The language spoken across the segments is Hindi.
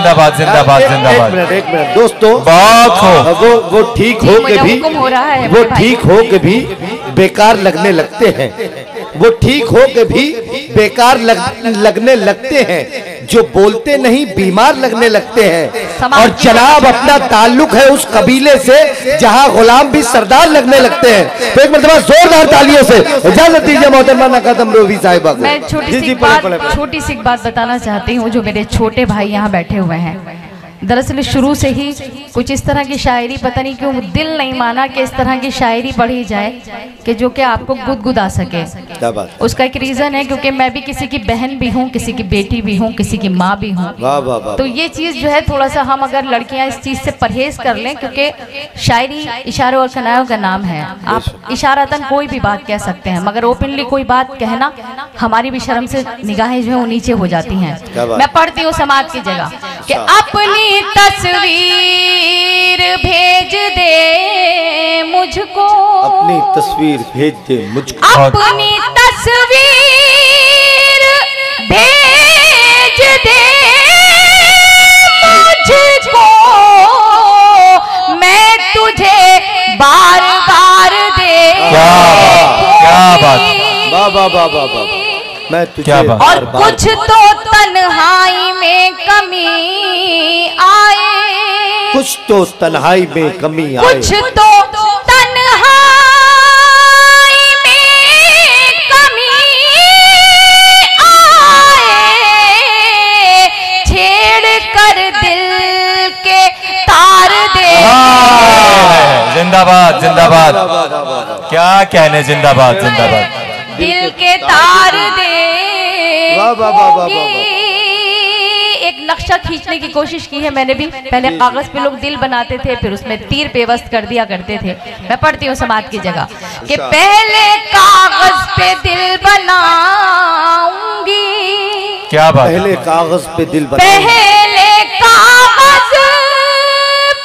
जिंदाबाद जिंदाबाद जिंदाबाद। एक मिनट दोस्तों, बहुत हो वो ठीक हो के भी, वो ठीक हो के भी बेकार लगने लगते हैं, वो ठीक हो के भी बेकार लगने लगते हैं, जो बोलते नहीं बीमार लगने लगते हैं। और जनाब अपना ताल्लुक है उस कबीले से जहां गुलाम भी सरदार लगने लगते हैं। तो एक मरतबा जोरदार तालियों से इजाजत दीजिए मोहतरमा नकातम रोवी साहिबा को। मैं छोटी सी बात बताना चाहती हूँ। जो मेरे छोटे भाई यहाँ बैठे हुए हैं, दरअसल शुरू से ही कुछ इस तरह की शायरी, पता नहीं क्यों दिल नहीं माना कि इस तरह की शायरी पढ़ी जाए कि जो कि आपको गुदगुदा सके। उसका एक रीज़न है, क्योंकि मैं भी किसी की बहन भी हूँ, किसी की बेटी भी हूँ, किसी की माँ भी हूँ। तो ये चीज़ जो है थोड़ा सा हम अगर लड़कियाँ इस चीज़ से परहेज कर लें, क्योंकि शायरी इशारों और कनायों का नाम है। आप इशारतन कोई भी बात कह सकते हैं, मगर ओपनली कोई बात कहना हमारी भी शर्म से निगाहें जो है वो नीचे हो जाती हैं। मैं पढ़ती हूँ समाज की जगह कि अपनी तस्वीर भेज दे मुझको, अपनी तस्वीर भेज दे मुझको, अपनी तस्वीर भेज दे मुझको, मैं तुझे बार बार दे। क्या बात, वाह वाह वाह वाह वाह, मैं तुझे और कुछ तो तन्हाई में कमी आए, कुछ तो तन्हाई में कमी आए, कुछ तो तन्हाई में कमी आए, छेड़ कर दिल के तार दे। जिंदाबाद जिंदाबाद, क्या कहने, जिंदाबाद जिंदाबाद। दिल के तार दे। वाह वाह वाह वाह वाह। एक नक्शा खींचने की कोशिश की है मैंने भी। पहले कागज पे लोग दिल बनाते थे, फिर उसमें तीर पेवस्त कर दिया करते थे। मैं पढ़ती हूँ समाज की जगह कि पहले कागज पे दिल बनाऊंगी, क्या बात, पहले कागज पे दिल पहले कागज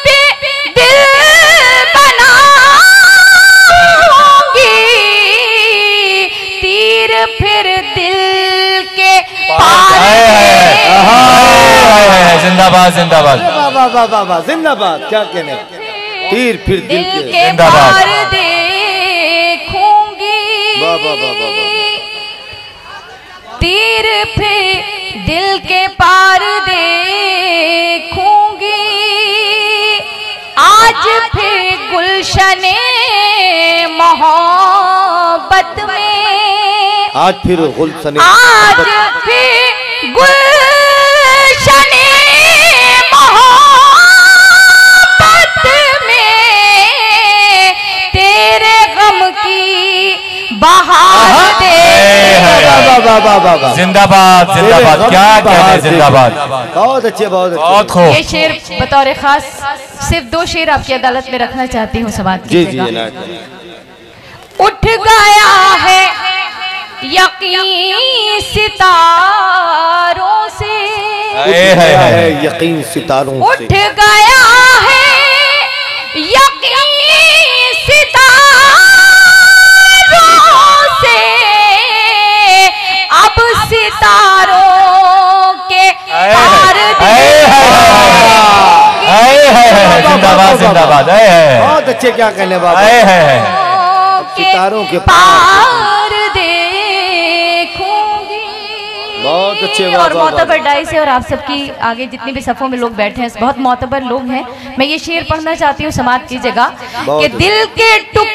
पे दिल बनाऊंगी, तीर फिर दिल के जिंदाबाद जिंदाबाद, वाह वाह वाह वाह वाह, जिंदाबाद। क्या कहने, तीर फिर दिल के पार देखूंगी, वाह वाह वाह वाह, तीर फिर दिल के पार देखूंगी, आज फिर गुलशने मोहब्बत में, आज फिर गुलशने, आज फिर गुलशने मोहब्बत में, तेरे गम की बहार दे। जिंदाबाद जिंदाबाद, क्या कहने, जिंदाबाद। बहुत अच्छे, बहुत बहुत खूब। ये शेर बतौर खास सिर्फ 2 शेर आपकी अदालत में रखना चाहती हूँ समाज की जगह। उठ गया है यकीन सितारों से, यकीन सितारों से, उठ गया है यकीन सितारों से, अब सितारों के तार जिंदाबाद जिंदाबाद, बहुत अच्छे। क्या कहने बाबा, सितारों के पार देखूंगी। बहुत अच्छे। और मोतबर डाई से और आप सबकी आगे जितने भी सफों में लोग बैठे हैं, बहुत मोतबर लोग हैं। मैं ये शेर पढ़ना चाहती हूँ समाज की जगह कि दिल के टुक